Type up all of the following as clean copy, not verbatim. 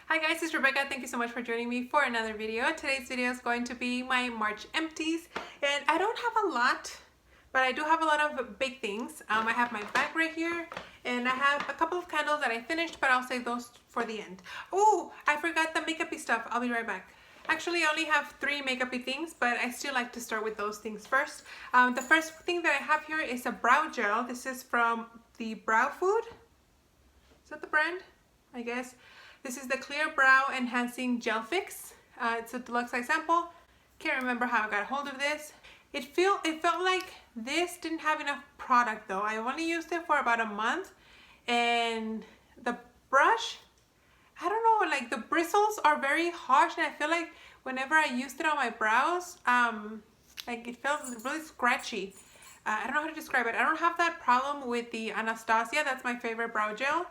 Hi guys, it's Rebecca. Thank you so much for joining me for another video. Today's video is going to be my March empties, and I don't have a lot, but I do have a lot of big things. I have my bag right here, and I have a couple of candles that I finished, but I'll save those for the end. Oh, I forgot the makeup-y stuff. I'll be right back. Actually, I only have 3 makeup-y things, but I still like to start with those things first. The first thing that I have here is a brow gel. This is from the Brow Food. Is that the brand? I guess. This is the Clear Brow Enhancing Gel Fix. It's a deluxe size sample. Can't remember how I got a hold of this. It felt like this didn't have enough product though. I only used it for about a month, and the brush, I don't know, like the bristles are very harsh, and I feel like whenever I used it on my brows, like it felt really scratchy. I don't know how to describe it. I don't have that problem with the Anastasia. That's my favorite brow gel.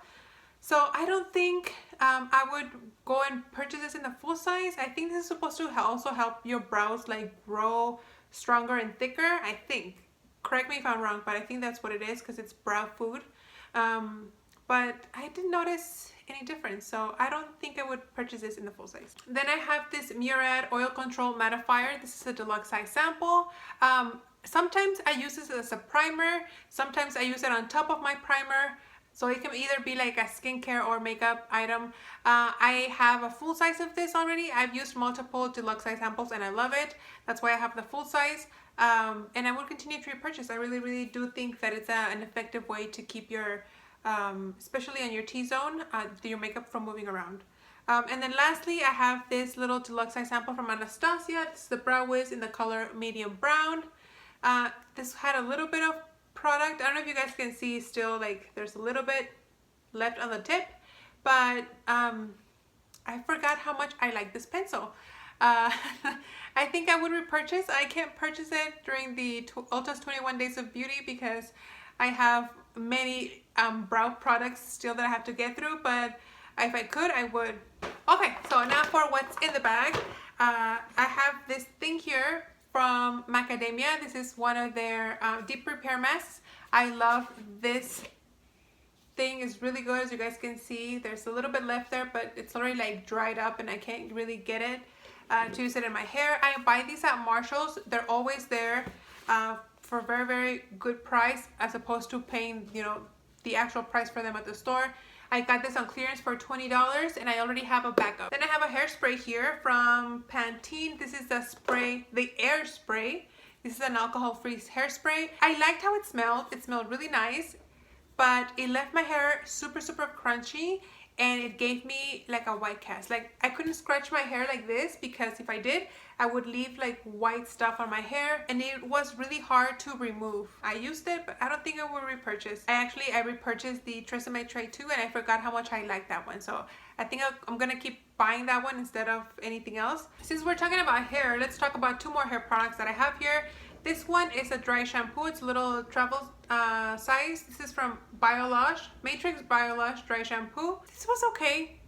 So I don't think I would go and purchase this in the full size. I think this is supposed to also help your brows like grow stronger and thicker. I think. Correct me if I'm wrong, but I think that's what it is because it's Brow Food. But I didn't notice any difference, so I don't think I would purchase this in the full size. Then I have this Murad Oil Control Modifier. This is a deluxe size sample. Sometimes I use this as a primer. Sometimes I use it on top of my primer. So it can either be like a skincare or makeup item. I have a full size of this already. I've used multiple deluxe size samples and I love it. That's why I have the full size. And I will continue to repurchase. I really do think that it's an effective way to keep your, especially on your T-zone, your makeup from moving around. And then lastly, I have this little deluxe size sample from Anastasia. This is the Brow Wiz in the color medium brown. This had a little bit of product. I don't know if you guys can see still, like there's a little bit left on the tip, but I forgot how much I like this pencil. I think I would repurchase. I can't purchase it during the Ulta's 21 Days of Beauty because I have many brow products still that I have to get through, but if I could, I would. Okay, so now for what's in the bag. I have this thing here from Macadamia. This is one of their deep repair masks. I love this thing. It's really good. As you guys can see, there's a little bit left there, but it's already like dried up and I can't really get it to use it in my hair. I buy these at Marshall's. They're always there for a very good price as opposed to paying, you know, the actual price for them at the store. I got this on clearance for $20 and I already have a backup. Then I have a hairspray here from Pantene. This is the spray, the air spray. This is an alcohol-free hairspray. I liked how it smelled. It smelled really nice, but it left my hair super crunchy, and it gave me like a white cast. Like I couldn't scratch my hair like this because if I did, I would leave like white stuff on my hair, and it was really hard to remove. I used it, but I don't think I will repurchase. I repurchased the Tresemme tray too, and I forgot how much I liked that one. So I think I'm gonna keep buying that one instead of anything else. Since we're talking about hair, let's talk about 2 more hair products that I have here. This one is a dry shampoo. It's a little travel size. This is from Lush, Matrix Lush dry shampoo. This was okay.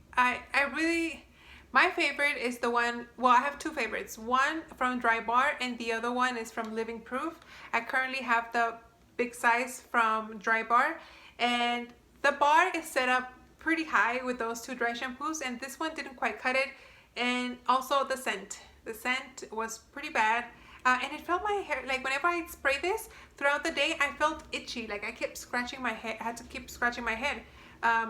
My favorite is the one, well, I have 2 favorites. One from Dry Bar and the other one is from Living Proof. I currently have the big size from Dry Bar, and the bar is set up pretty high with those 2 dry shampoos, and this one didn't quite cut it. And also the scent. The scent was pretty bad. And it felt my hair, like whenever I spray this throughout the day, I felt itchy. Like I kept scratching my head. I had to keep scratching my head.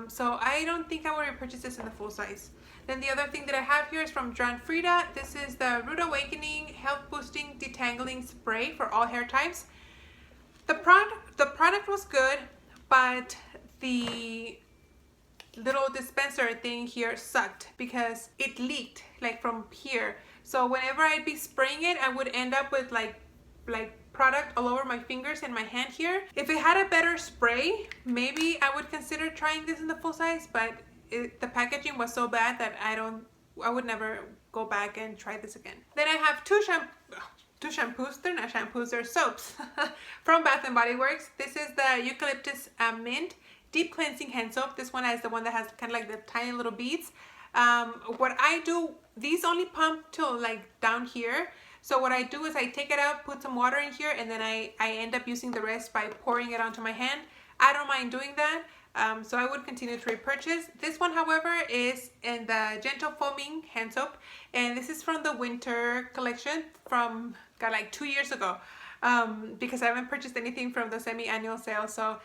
So I don't think I will repurchase this in the full size. Then the other thing that I have here is from Frieda. This is the Root Awakening Health Boosting Detangling Spray for all hair types. The product was good, but the little dispenser thing here sucked because it leaked like from here. So whenever I'd be spraying it, I would end up with like product all over my fingers and my hand here. If it had a better spray, maybe I would consider trying this in the full size, but the packaging was so bad that I would never go back and try this again. Then I have 2 shampoos. They're not shampoos, they're soaps from Bath & Body Works. This is the Eucalyptus Mint Deep Cleansing Hand Soap. This one is the one that has kind of like the tiny little beads. What I do, these only pump till like down here. So what I do is I take it out, put some water in here, and then I end up using the rest by pouring it onto my hand. I don't mind doing that. So I would continue to repurchase. This one, however, is in the Gentle Foaming Hand Soap, and this is from the winter collection from like 2 years ago, because I haven't purchased anything from the semi-annual sale. So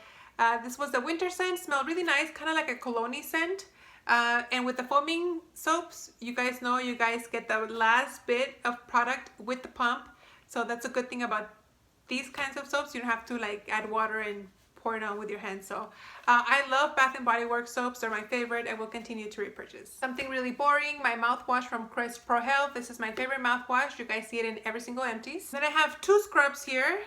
this was the winter scent, smelled really nice, kind of like a cologne scent. And with the foaming soaps, you guys know you guys get the last bit of product with the pump. So that's a good thing about these kinds of soaps. You don't have to like add water and pour it on with your hands. So I love Bath & Body Works soaps. They're my favorite and will continue to repurchase. Something really boring, my mouthwash from Crest Pro Health. This is my favorite mouthwash. You guys see it in every single Empties. Then I have 2 scrubs here.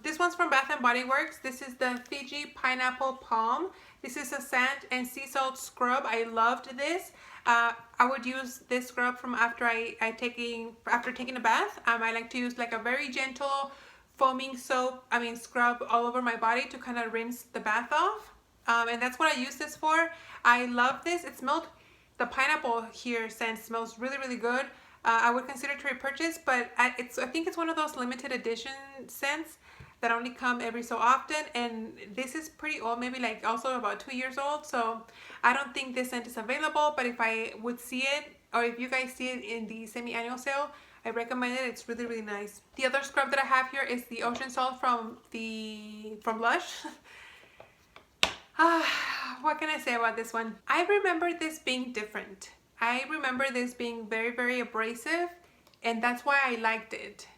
This one's from Bath & Body Works. This is the Fiji Pineapple Palm. This is a sand and sea salt scrub. I loved this. I would use this scrub from after taking a bath. I like to use like a very gentle foaming scrub all over my body to kind of rinse the bath off. And that's what I use this for. I love this. It smelled, the pineapple here scent smells really, really good. I would consider to repurchase, but I think it's one of those limited edition scents that only come every so often, and this is pretty old, maybe like also about 2 years old, so I don't think this scent is available. But if I would see it, or if you guys see it in the semi-annual sale, I recommend it. It's really, really nice. The other scrub that I have here is the Ocean Salt from Lush. What can I say about this one? I remember this being different. I remember this being very, very abrasive, and that's why I liked it.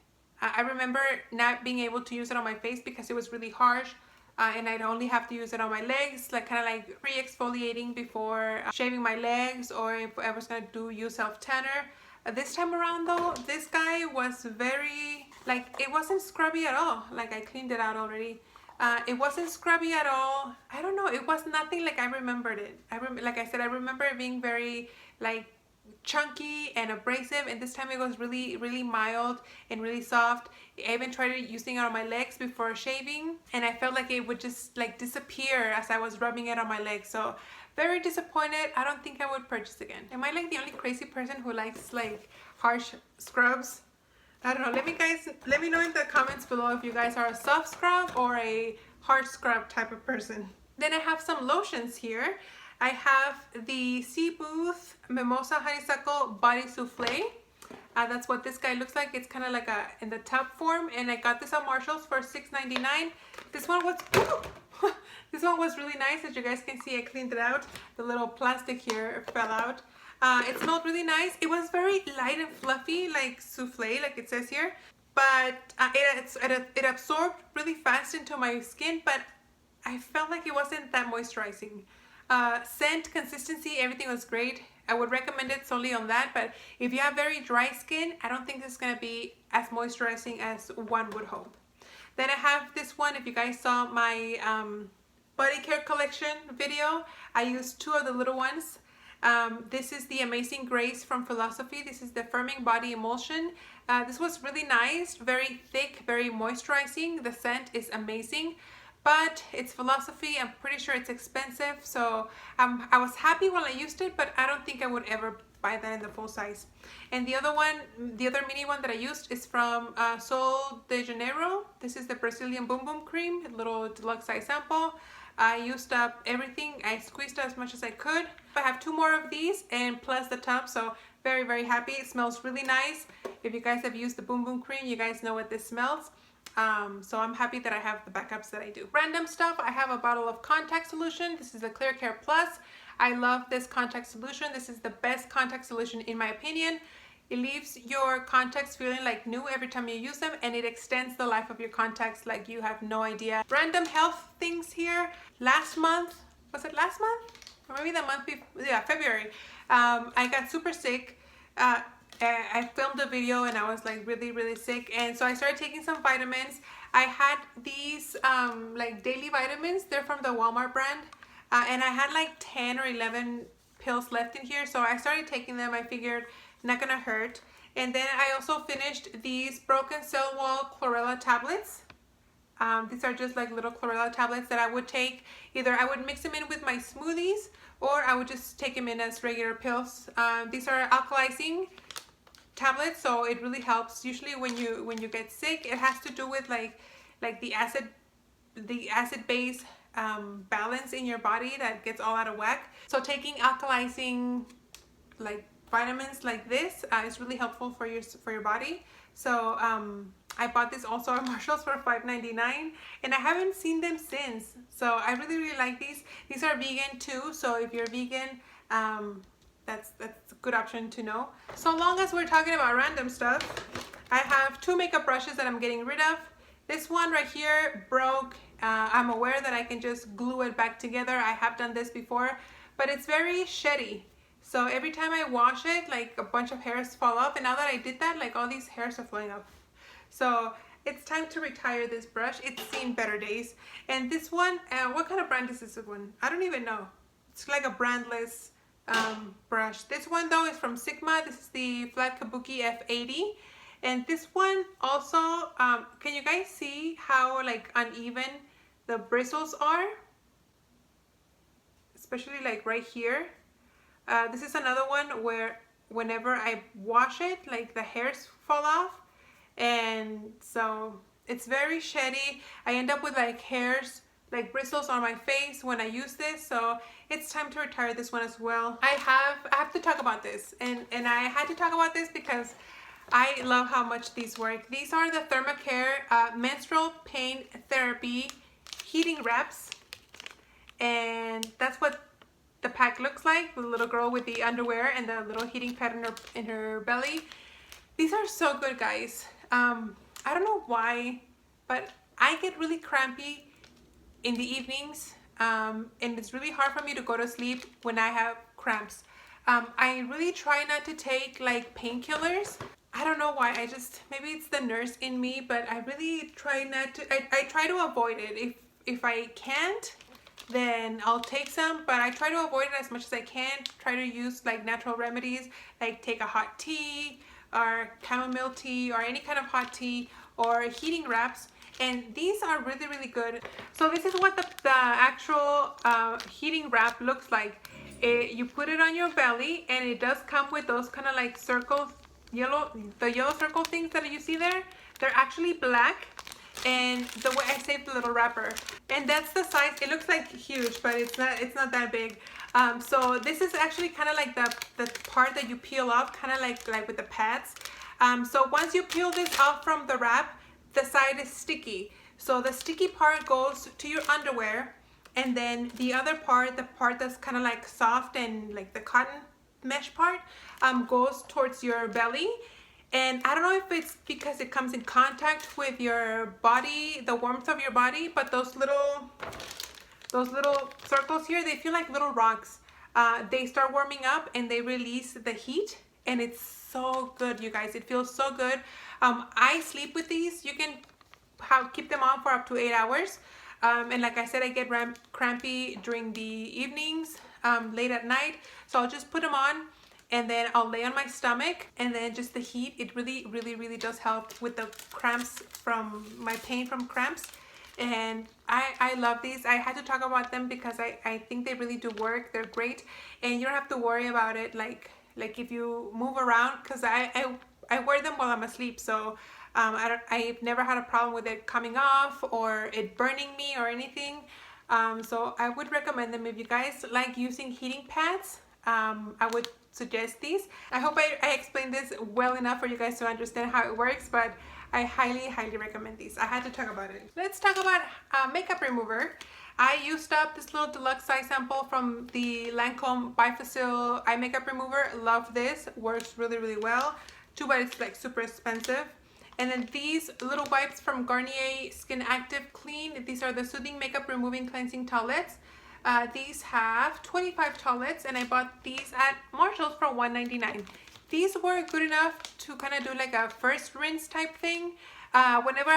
I remember not being able to use it on my face because it was really harsh, and I'd only have to use it on my legs, like kind of like pre-exfoliating before shaving my legs, or if I was gonna use self-tanner. This time around though, this guy was very, like, it wasn't scrubby at all. Like, I cleaned it out already. It wasn't scrubby at all. I don't know, it was nothing like I remembered it. Like I said, I remember it being very like chunky and abrasive, and this time it was really, really mild and really soft. I even tried using it on my legs before shaving, and I felt like it would just like disappear as I was rubbing it on my legs. So very disappointed. I don't think I would purchase again. Am I like the only crazy person who likes like harsh scrubs? I don't know. Let me know in the comments below if you guys are a soft scrub or a hard scrub type of person. Then I have some lotions here. I have the Sea Booth Mimosa Honeysuckle Body Souffle. That's what this guy looks like. It's kind of like in the tub form, and I got this at Marshall's for $6.99. This one was this one was really nice. As you guys can see, I cleaned it out. The little plastic here fell out. It smelled really nice. It was very light and fluffy, like souffle, like it says here. But it absorbed really fast into my skin, but I felt like it wasn't that moisturizing. Scent, consistency, everything was great. I would recommend it solely on that, but if you have very dry skin, I don't think this is going to be as moisturizing as one would hope. Then I have this one. If you guys saw my body care collection video, I used 2 of the little ones. This is the Amazing Grace from Philosophy. This is the Firming Body Emulsion. This was really nice, very thick, very moisturizing. The scent is amazing, but it's Philosophy. I'm pretty sure it's expensive, so I was happy while I used it, but I don't think I would ever buy that in the full size. And the other mini one that I used is from Sol de Janeiro. This is the Brazilian Boom Boom Cream, a little deluxe size sample. I used up everything. I squeezed as much as I could. I have 2 more of these, and plus the tub, so very, very happy. It smells really nice. If you guys have used the Boom Boom Cream, you guys know what this smells. So I'm happy that I have the backups that I do. Random stuff, I have a bottle of contact solution. This is the Clear Care Plus. I love this contact solution. This is the best contact solution in my opinion. It leaves your contacts feeling like new every time you use them, and it extends the life of your contacts like you have no idea. Random health things here. Last month, was it last month? Or maybe the month before, yeah, February. I got super sick. I filmed a video and I was like really, really sick, and so I started taking some vitamins. I had these like daily vitamins. They're from the Walmart brand, and I had like 10 or 11 pills left in here, so I started taking them. I figured not gonna hurt. And then I also finished these Broken Cell Wall Chlorella tablets. These are just like little chlorella tablets that I would take. Either I would mix them in with my smoothies, or I would just take them in as regular pills. These are alkalizing tablets, so it really helps. Usually when you get sick, it has to do with like the acid base balance in your body that gets all out of whack. So taking alkalizing like vitamins like this is really helpful for your body. So I bought this also at Marshall's for $5.99 and I haven't seen them since. So I really like these. These are vegan too, so if you're vegan, that's a good option to know. So long as we're talking about random stuff, I have two makeup brushes that I'm getting rid of. This one right here broke. I'm aware that I can just glue it back together. I have done this before, but it's very sheddy. So every time I wash it, like a bunch of hairs fall off, and now that I did that, like all these hairs are falling off. So it's time to retire this brush. It's seen better days. And this one, what kind of brand is this one? I don't even know. It's like a brandless brush. This one though is from Sigma. This is the Flat Kabuki F80. And this one also, can you guys see how like uneven the bristles are? Especially like right here. This is another one where whenever I wash it, like the hairs fall off. And so it's very sheddy. I end up with like hairs, like bristles on my face when I use this. So it's time to retire this one as well. I have to talk about this. And I had to talk about this because I love how much these work. These are the Thermacare Menstrual Pain Therapy Heating Wraps. And that's what the pack looks like. The little girl with the underwear and the little heating pad in her belly. These are so good, guys. I don't know why, but I get really crampy in the evenings. And it's really hard for me to go to sleep when I have cramps. I really try not to take like painkillers. I don't know why. Maybe it's the nurse in me, but I really try not to. I try to avoid it. If I can't, then I'll take some, but I try to avoid it as much as I can. Try to use like natural remedies, like take a hot tea or chamomile tea or any kind of hot tea or heating wraps. And these are really good. So this is what the actual heating wrap looks like. You put it on your belly and it does come with those kind of like circles, the yellow circle things that you see there. They're actually black. And the way I saved the little wrapper, and that's the size. It looks like huge, but it's not that big. So this is actually kind of like the part that you peel off, kind of like with the pads. So once you peel this off from the wrap, the side is sticky. So the sticky part goes to your underwear, and then the other part, the part that's kind of like soft and like the cotton mesh part, goes towards your belly. And I don't know if it's because it comes in contact with your body, the warmth of your body, but those little circles here, they feel like little rocks. They start warming up and they release the heat, and it's so good, you guys. It feels so good. I sleep with these. You can keep them on for up to 8 hours. And like I said, I get crampy during the evenings, late at night. So I'll just put them on. And then I'll lay on my stomach, and then just the heat, it really does help with the cramps, from my pain from cramps. And I love these. I had to talk about them because I think they really do work. They're great, and you don't have to worry about it like if you move around, because I wear them while I'm asleep. So I've never had a problem with it coming off or it burning me or anything. So I would recommend them if you guys like using heating pads. I would suggest these. I hope I explained this well enough for you guys to understand how it works, but I highly recommend these. I had to talk about it. Let's talk about makeup remover. I used up this little deluxe size sample from the Lancome Bifacil eye makeup remover. Love this. Works really well. Too bad it's like super expensive. And then these little wipes from Garnier Skin Active Clean. These are the Soothing Makeup Removing Cleansing Towelettes. These have 25 towelettes, and I bought these at Marshall's for $1.99. These were good enough to kind of do like a first rinse type thing. Whenever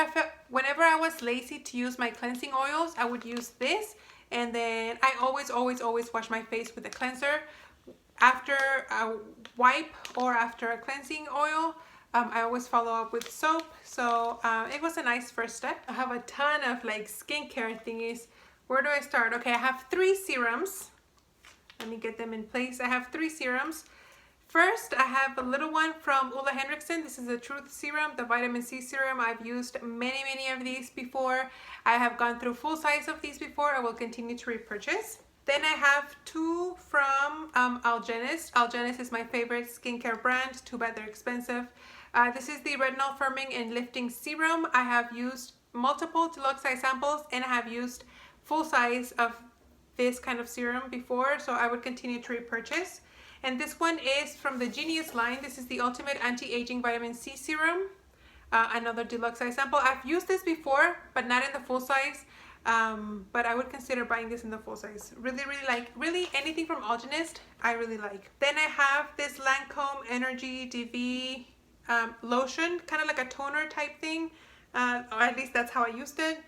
I was lazy to use my cleansing oils, I would use this, and then I always wash my face with a cleanser after a wipe or after a cleansing oil. I always follow up with soap, so it was a nice first step. I have a ton of like skincare thingies. Where do I start? Okay, I have 3 serums. Let me get them in place. I have 3 serums. First, I have a little one from Ulla Henriksen. This is the Truth Serum, the Vitamin C Serum. I've used many of these before. I have gone through full size of these before. I will continue to repurchase. Then I have two from Algenist. Algenist is my favorite skincare brand. Too bad they're expensive. This is the Retinol Firming and Lifting Serum. I have used multiple deluxe size samples and I have used full size of this kind of serum before, so I would continue to repurchase. And this one is from the Genius line. This is the Ultimate Anti-Aging Vitamin C Serum. Another deluxe size sample. I've used this before, but not in the full size. But I would consider buying this in the full size. Really anything from Algenist, I really like. Then I have this Lancome Energy DV lotion, kind of like a toner type thing. Or at least that's how I used it.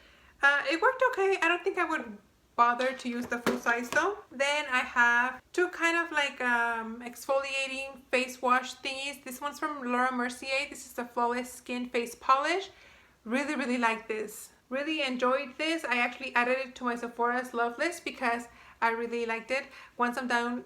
It worked okay. I don't think I would bother to use the full size though. Then I have two kind of like exfoliating face wash thingies. This one's from Laura Mercier. This is the Flawless Skin Face Polish. Really like this. Really enjoyed this. I actually added it to my Sephora's love list because I really liked it. Once I'm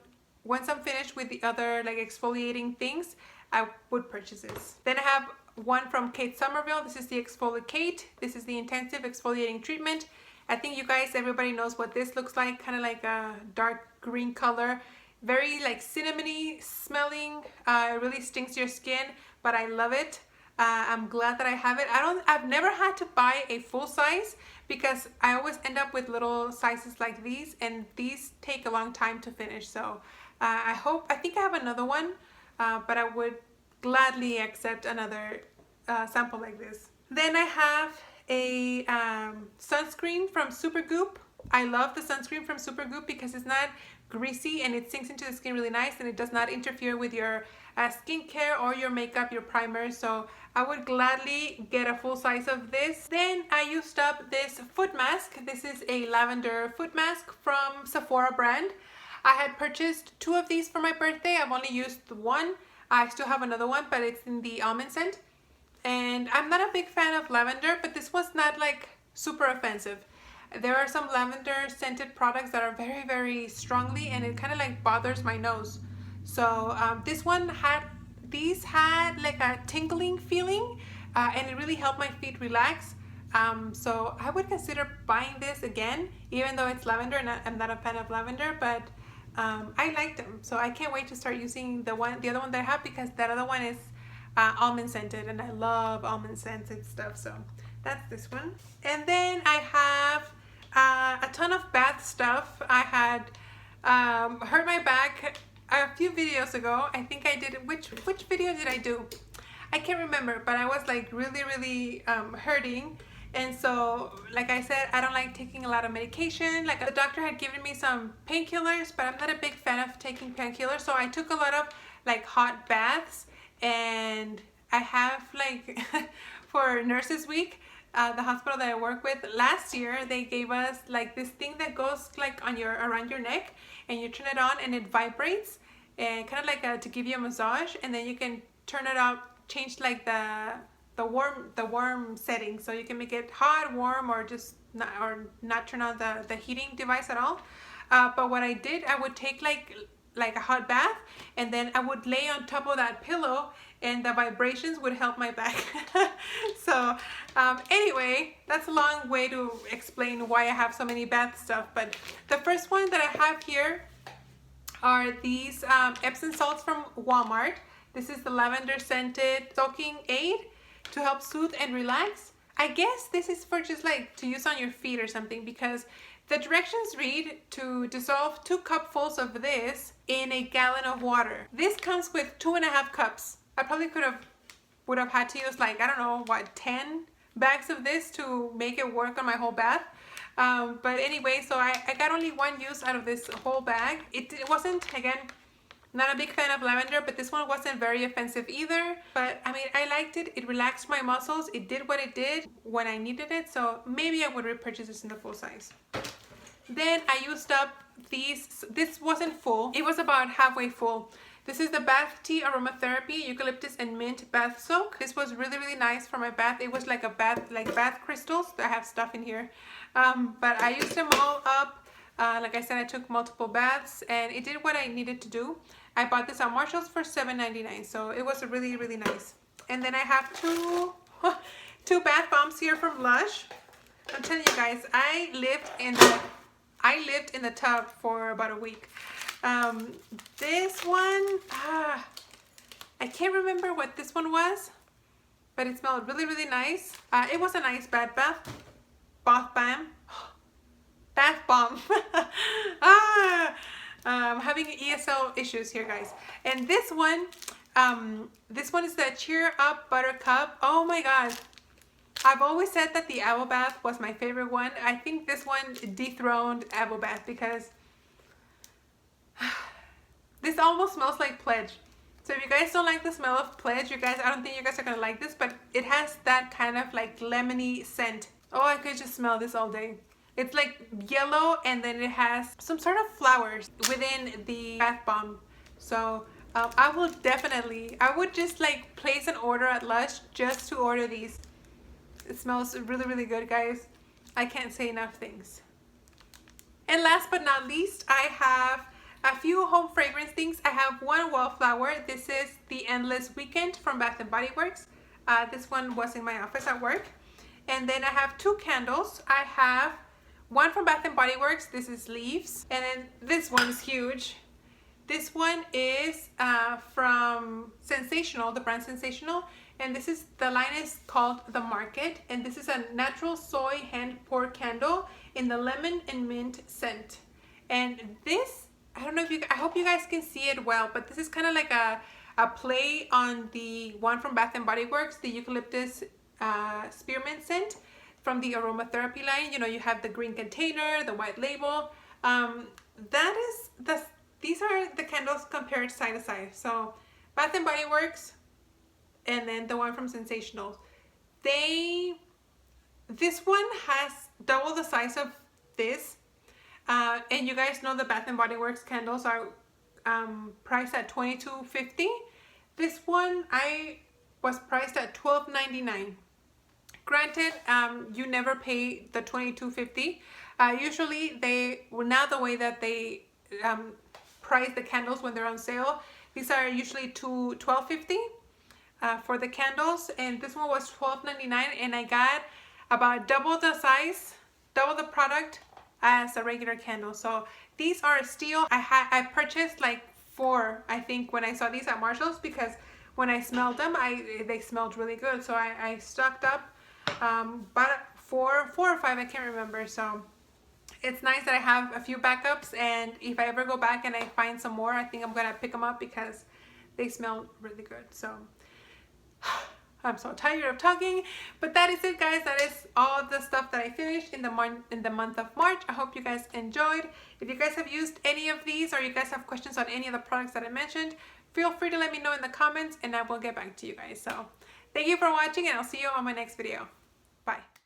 finished with the other like exfoliating things, I would purchase this. Then I have one from Kate Somerville. This is the Exfoliate. This is the Intensive Exfoliating Treatment. I think you guys, everybody knows what this looks like. Kind of like a dark green color. Very like cinnamony smelling. It really stings your skin, but I love it. I'm glad that I have it. I've never had to buy a full size because I always end up with little sizes like these, and these take a long time to finish. So I think I have another one, but I would gladly accept another sample like this. Then I have a sunscreen from Supergoop. I love the sunscreen from Supergoop because it's not greasy and it sinks into the skin really nice, and it does not interfere with your skincare or your makeup, your primer. So I would gladly get a full size of this. Then I used up this foot mask. This is a lavender foot mask from Sephora brand. I had purchased two of these for my birthday. I've only used one. I still have another one, but it's in the almond scent. And I'm not a big fan of lavender, but this was not like super offensive. There are some lavender scented products that are very strongly, and it kind of like bothers my nose. So this one had like a tingling feeling, and it really helped my feet relax. So I would consider buying this again, even though it's lavender and I'm not a fan of lavender, but I like them. So I can't wait to start using the other one that I have, because that other one is almond scented, and I love almond scented stuff. So that's this one. And then I have a ton of bath stuff. I had hurt my back a few videos ago. I think I did, which video did I do? I can't remember, but I was like really hurting. And so, like I said, I don't like taking a lot of medication. Like the doctor had given me some painkillers, but I'm not a big fan of taking painkillers. So I took a lot of like hot baths, and I have like for Nurses Week, the hospital that I work with, last year they gave us like this thing that goes like on around your neck, and you turn it on and it vibrates, and kind of like to give you a massage, and then you can turn it out, change like the warm setting, so you can make it hot, warm, or just not turn on the heating device at all. But what I did, I would take like a hot bath, and then I would lay on top of that pillow, and the vibrations would help my back. So anyway, that's a long way to explain why I have so many bath stuff. But the first one that I have here are these Epsom salts from Walmart. This is the lavender scented soaking aid to help soothe and relax. I guess this is for just like to use on your feet or something, because the directions read to dissolve 2 cupfuls of this in a gallon of water. This comes with 2.5 cups. I probably would have had to use like, I don't know, what, 10 bags of this to make it work on my whole bath. But anyway, so I got only one use out of this whole bag. It wasn't, again, not a big fan of lavender, but this one wasn't very offensive either. But I mean, I liked it. It relaxed my muscles. It did what it did when I needed it. So maybe I would repurchase this in the full size. Then I used up these. This wasn't full. It was about halfway full. This is the Bath Tea Aromatherapy Eucalyptus and Mint Bath Soak. This was really nice for my bath. It was like a bath crystals. I have stuff in here. But I used them all up. Like I said, I took multiple baths, and it did what I needed to do. I bought this at Marshall's for $7.99, so it was really, really nice. And then I have two bath bombs here from Lush. I'm telling you guys, I lived in the tub for about a week. This one, I can't remember what this one was, but it smelled really, really nice. It was a nice bath bomb. I'm having ESL issues here, guys. And this one is the Cheer Up Buttercup. Oh my god. I've always said that the Apple Bath was my favorite one. I think this one dethroned Apple Bath because this almost smells like Pledge. So if you guys don't like the smell of Pledge, I don't think you guys are gonna like this, but it has that kind of like lemony scent. Oh, I could just smell this all day. It's like yellow, and then it has some sort of flowers within the bath bomb. So I would just like place an order at Lush just to order these. It smells really, really good, guys. I can't say enough things. And last but not least, I have a few home fragrance things. I have one wallflower. This is the Endless Weekend from Bath & Body Works. This one was in my office at work. And then I have two candles. I have one from Bath & Body Works. This is Leaves. And then this one is huge. This one is from Sensational, the brand Sensational. And the line is called The Market. And this is a natural soy hand-poured candle in the lemon and mint scent. And this, I don't know if I hope you guys can see it well, but this is kind of like a play on the one from Bath & Body Works, the Eucalyptus spearmint scent from the Aromatherapy line. You know, you have the green container, the white label. These are the candles compared side to side. So Bath & Body Works, and then the one from Sensational. This one has double the size of this. And you guys know the Bath & Body Works candles are priced at $22.50. This one was priced at $12.99. Granted, you never pay the $22.50. Usually now the way that they price the candles when they're on sale, these are usually $12.50 for the candles, and this one was $12.99, and I got about double the size, double the product as a regular candle. So these are a steal. I purchased like 4, I think, when I saw these at Marshall's, because when I smelled them, they smelled really good. So I stocked up, bought 4 or 5, I can't remember. So it's nice that I have a few backups, and if I ever go back and I find some more, I think I'm gonna pick them up because they smell really good. So I'm so tired of talking, but that is it, guys. That is all the stuff that I finished in the month of March. I hope you guys enjoyed. If you guys have used any of these, or you guys have questions on any of the products that I mentioned, feel free to let me know in the comments, and I will get back to you guys. So thank you for watching, and I'll see you on my next video. Bye.